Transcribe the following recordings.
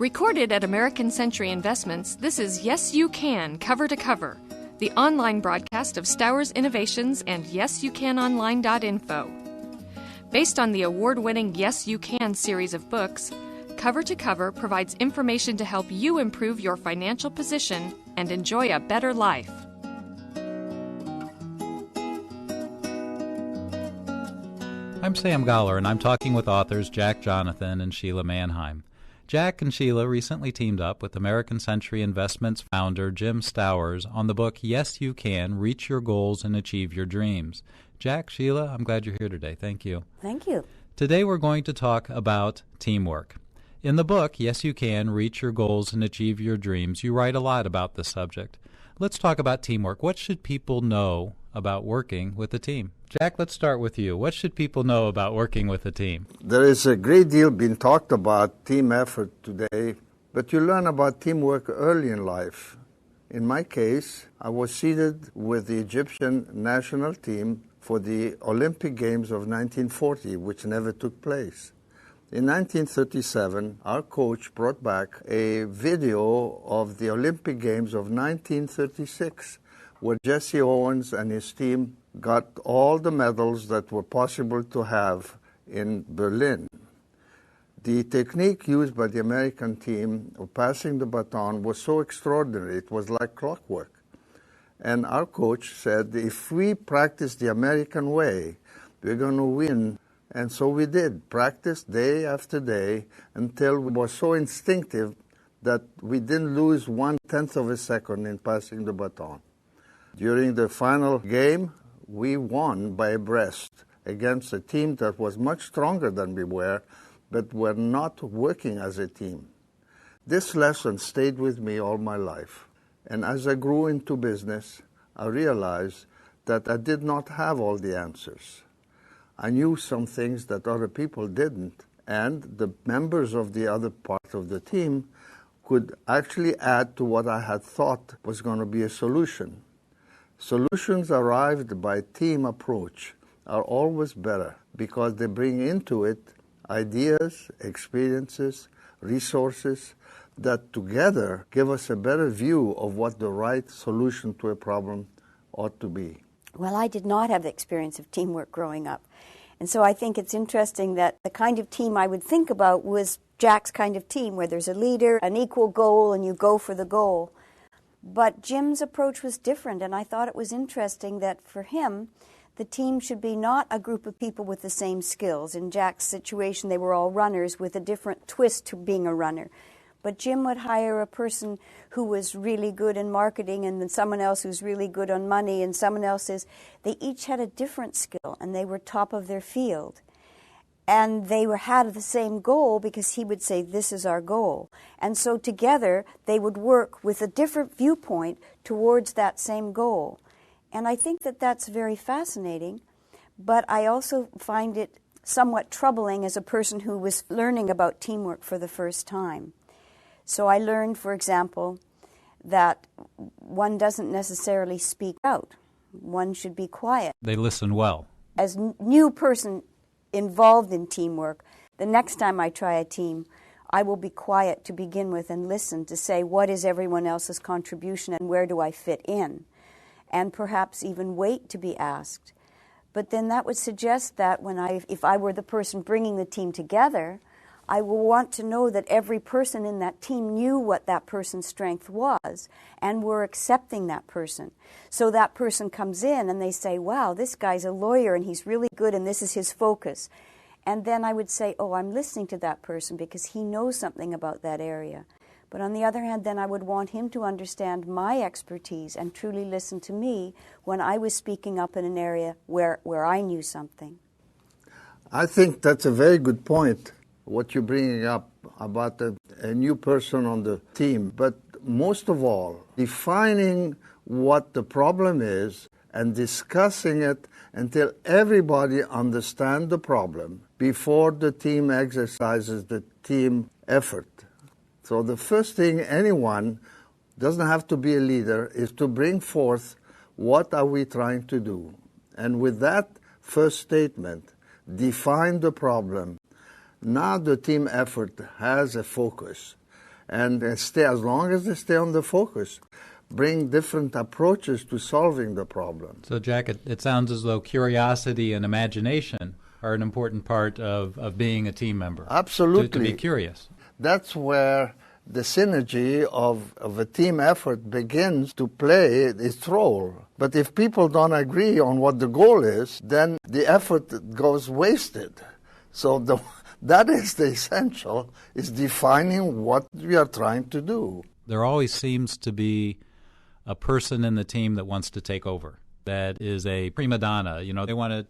Recorded at American Century Investments, this is Yes You Can, Cover to Cover, the online broadcast of Stowers Innovations and YesYouCanOnline.info. Based on the award-winning Yes You Can series of books, Cover to Cover provides information to help you improve your financial position and enjoy a better life. I'm Sam Goller, and I'm talking with authors Jack Jonathan and Sheelagh Manheim. Jack and Sheelagh recently teamed up with American Century Investments founder Jim Stowers on the book Yes You Can, Reach Your Goals and Achieve Your Dreams. Jack, Sheelagh, I'm glad you're here today. Thank you. Thank you. Today we're going to talk about teamwork. In the book, Yes You Can, Reach Your Goals and Achieve Your Dreams, you write a lot about this subject. Let's talk about teamwork. What should people know about working with a team? Jack, let's start with you. What should people know about working with a team? There is a great deal being talked about team effort today, but you learn about teamwork early in life. In my case, I was seated with the Egyptian national team for the Olympic Games of 1940, which never took place. In 1937, our coach brought back a video of the Olympic Games of 1936, where Jesse Owens and his team got all the medals that were possible to have in Berlin. The technique used by the American team of passing the baton was so extraordinary, it was like clockwork. And our coach said, if we practice the American way, we're going to win. And so we did, practice day after day, until it was so instinctive that we didn't lose 1/10 of a second in passing the baton. During the final game, we won by a breast against a team that was much stronger than we were, but were not working as a team. This lesson stayed with me all my life. And as I grew into business, I realized that I did not have all the answers. I knew some things that other people didn't, and the members of the other part of the team could actually add to what I had thought was going to be a solution. Solutions arrived by team approach are always better because they bring into it ideas, experiences, resources that together give us a better view of what the right solution to a problem ought to be. Well, I did not have the experience of teamwork growing up. And so I think it's interesting that the kind of team I would think about was Jack's kind of team, where there's a leader, an equal goal, and you go for the goal. But Jim's approach was different, and I thought it was interesting that for him, the team should be not a group of people with the same skills. In Jack's situation, they were all runners with a different twist to being a runner. But Jim would hire a person who was really good in marketing, and then someone else who's really good on money, and someone else is. They each had a different skill, and they were top of their field. And they had the same goal because he would say, this is our goal. And so together, they would work with a different viewpoint towards that same goal. And I think that that's very fascinating, but I also find it somewhat troubling as a person who was learning about teamwork for the first time. So I learned, for example, that one doesn't necessarily speak out. One should be quiet. They listen well. As a new person involved in teamwork, the next time I try a team, I will be quiet to begin with and listen to say, what is everyone else's contribution and where do I fit in? And perhaps even wait to be asked. But then that would suggest that if I were the person bringing the team together, I will want to know that every person in that team knew what that person's strength was and were accepting that person. So that person comes in and they say, wow, this guy's a lawyer and he's really good and this is his focus. And then I would say, oh, I'm listening to that person because he knows something about that area. But on the other hand, then I would want him to understand my expertise and truly listen to me when I was speaking up in an area where I knew something. I think that's a very good point, what you're bringing up about a new person on the team. But most of all, defining what the problem is and discussing it until everybody understands the problem before the team exercises the team effort. So the first thing anyone, doesn't have to be a leader, is to bring forth what are we trying to do. And with that first statement, define the problem. Now the team effort has a focus. and stay, as long as they stay on the focus, bring different approaches to solving the problem. So, Jack, it sounds as though curiosity and imagination are an important part of being a team member. Absolutely. To be curious. That's where the synergy of a team effort begins to play its role. But if people don't agree on what the goal is, then the effort goes wasted. So that is the essential, is defining what we are trying to do. There always seems to be a person in the team that wants to take over, that is a prima donna. They want to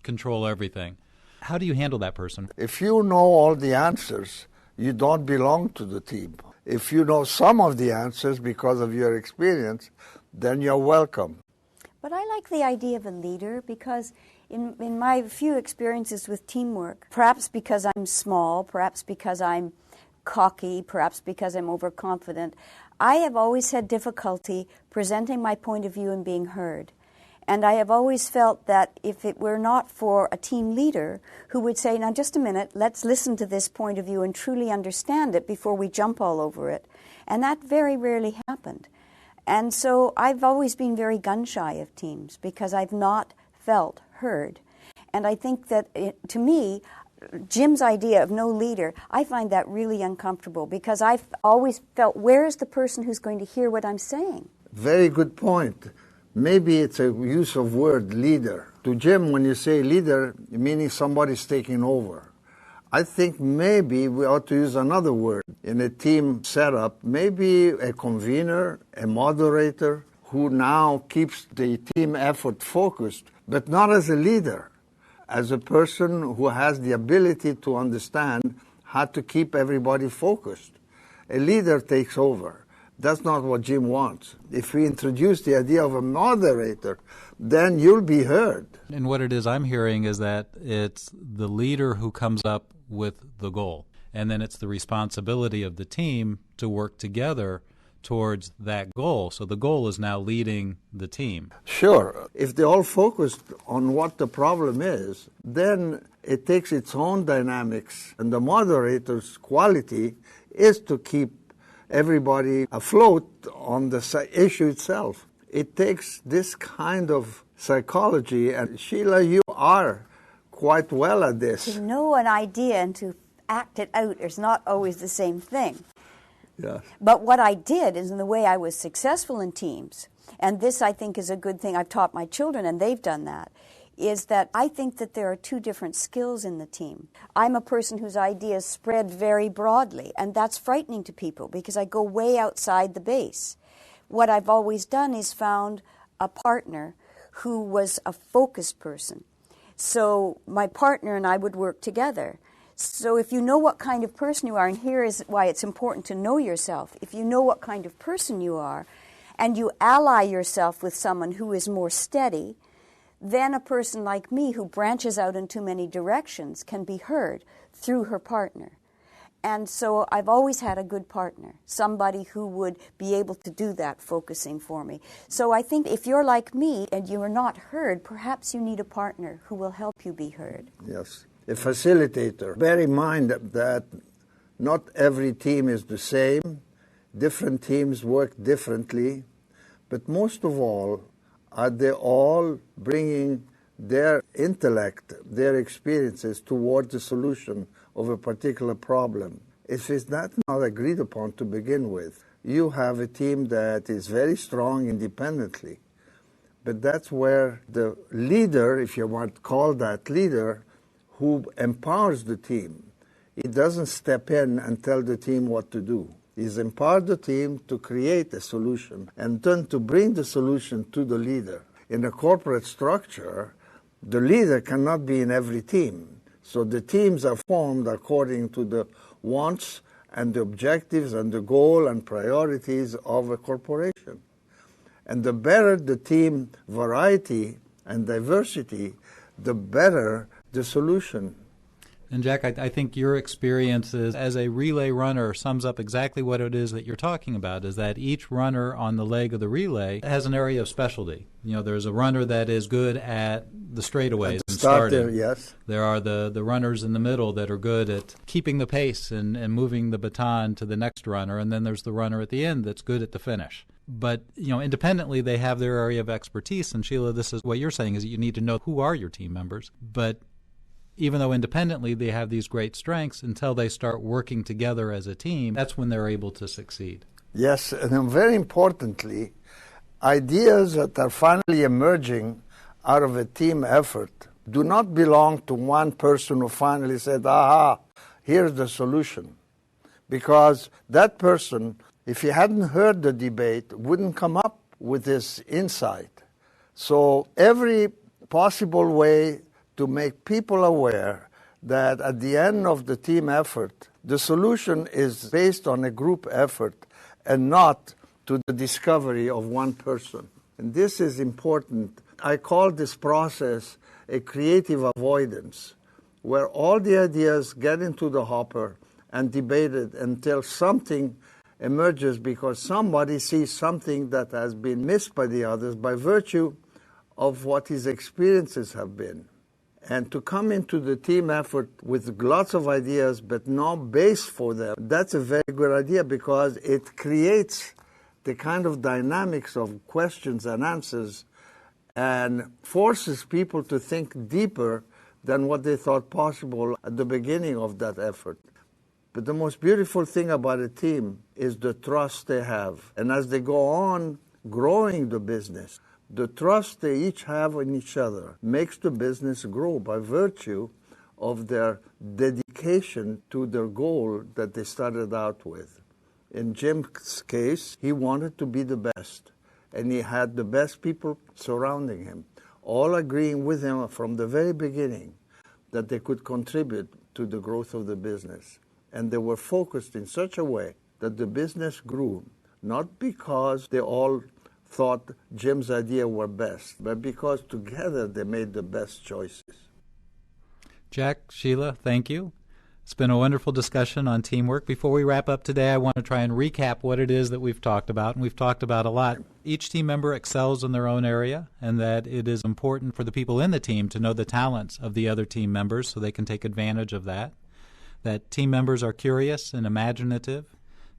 control everything. How do you handle that person? If you know all the answers, you don't belong to the team. If you know some of the answers because of your experience, then you're welcome. But I like the idea of a leader because in my few experiences with teamwork, perhaps because I'm small, perhaps because I'm cocky, perhaps because I'm overconfident, I have always had difficulty presenting my point of view and being heard. And I have always felt that if it were not for a team leader who would say, now just a minute, let's listen to this point of view and truly understand it before we jump all over it. And that very rarely happened. And so I've always been very gun-shy of teams because I've not felt heard. And I think that, to me, Jim's idea of no leader, I find that really uncomfortable because I've always felt, where is the person who's going to hear what I'm saying? Very good point. Maybe it's a use of word leader. To Jim, when you say leader, meaning somebody's taking over. I think maybe we ought to use another word in a team setup, maybe a convener, a moderator, who now keeps the team effort focused, but not as a leader, as a person who has the ability to understand how to keep everybody focused. A leader takes over. That's not what Jim wants. If we introduce the idea of a moderator, then you'll be heard. And what it is I'm hearing is that it's the leader who comes up with the goal. And then it's the responsibility of the team to work together towards that goal. So the goal is now leading the team. Sure. If they all focused on what the problem is, then it takes its own dynamics. And the moderator's quality is to keep everybody afloat on the issue itself. It takes this kind of psychology, and Sheelagh, you are quite well at this. To know an idea and to act it out is not always the same thing. Yes. But what I did is, in the way I was successful in teams, and this I think is a good thing I've taught my children, and they've done that, is that I think that there are two different skills in the team. I'm a person whose ideas spread very broadly, and that's frightening to people because I go way outside the base. What I've always done is found a partner who was a focused person. So my partner and I would work together. So if you know what kind of person you are, and here is why it's important to know yourself, if you know what kind of person you are, and you ally yourself with someone who is more steady, then a person like me who branches out in too many directions can be heard through her partner. And so I've always had a good partner, somebody who would be able to do that focusing for me. So I think if you're like me and you are not heard, perhaps you need a partner who will help you be heard. Yes. A facilitator. Bear in mind that not every team is the same. Different teams work differently. But most of all, are they all bringing their intellect, their experiences towards the solution of a particular problem? If it's not agreed upon to begin with, you have a team that is very strong independently. But that's where the leader, if you want to call that leader, who empowers the team, he doesn't step in and tell the team what to do. He's empowered the team to create a solution and then to bring the solution to the leader. In a corporate structure, the leader cannot be in every team. So the teams are formed according to the wants and the objectives and the goal and priorities of a corporation. And the better the team variety and diversity, the better the solution. And Jack, I think your experiences as a relay runner sums up exactly what it is that you're talking about, is that each runner on the leg of the relay has an area of specialty. You know, there's a runner that is good at the straightaways and starting. Yes. There are the runners in the middle that are good at keeping the pace and moving the baton to the next runner, and then there's the runner at the end that's good at the finish. But, you know, independently they have their area of expertise, and Sheelagh, this is what you're saying, is that you need to know who are your team members. But even though independently they have these great strengths, until they start working together as a team, that's when they're able to succeed. Yes, and then very importantly, ideas that are finally emerging out of a team effort do not belong to one person who finally said, aha, here's the solution. Because that person, if he hadn't heard the debate, wouldn't come up with this insight. So every possible way to make people aware that at the end of the team effort, the solution is based on a group effort and not to the discovery of one person. And this is important. I call this process a creative avoidance, where all the ideas get into the hopper and debated until something emerges because somebody sees something that has been missed by the others by virtue of what his experiences have been. And to come into the team effort with lots of ideas but no base for them, that's a very good idea because it creates the kind of dynamics of questions and answers and forces people to think deeper than what they thought possible at the beginning of that effort. But the most beautiful thing about a team is the trust they have. And as they go on growing the business, the trust they each have in each other makes the business grow by virtue of their dedication to their goal that they started out with. In Jim's case, he wanted to be the best, and he had the best people surrounding him, all agreeing with him from the very beginning that they could contribute to the growth of the business. And they were focused in such a way that the business grew, not because they all thought Jim's idea were best, but because together they made the best choices. Jack, Sheelagh, thank you. It's been a wonderful discussion on teamwork. Before we wrap up today, I want to try and recap what it is that we've talked about, and we've talked about a lot. Each team member excels in their own area, and that it is important for the people in the team to know the talents of the other team members so they can take advantage of that. That team members are curious and imaginative,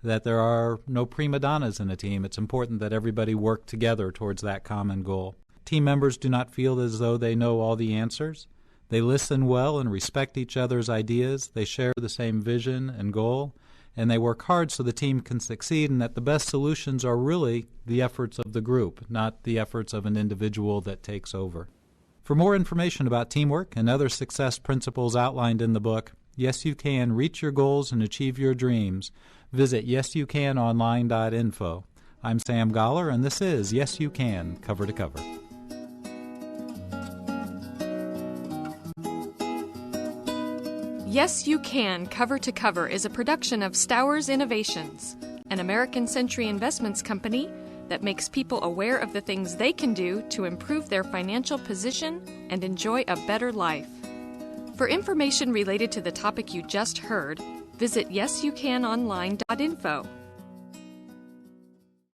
that there are no prima donnas in a team. It's important that everybody work together towards that common goal. Team members do not feel as though they know all the answers. They listen well and respect each other's ideas. They share the same vision and goal, and they work hard so the team can succeed, and that the best solutions are really the efforts of the group, not the efforts of an individual that takes over. For more information about teamwork and other success principles outlined in the book, Yes You Can Reach Your Goals and Achieve Your Dreams, visit yesyoucanonline.info. I'm Sam Goller, and this is Yes You Can, Cover to Cover. Yes You Can, Cover to Cover is a production of Stowers Innovations, an American Century Investments company that makes people aware of the things they can do to improve their financial position and enjoy a better life. For information related to the topic you just heard, visit yesyoucanonline.info.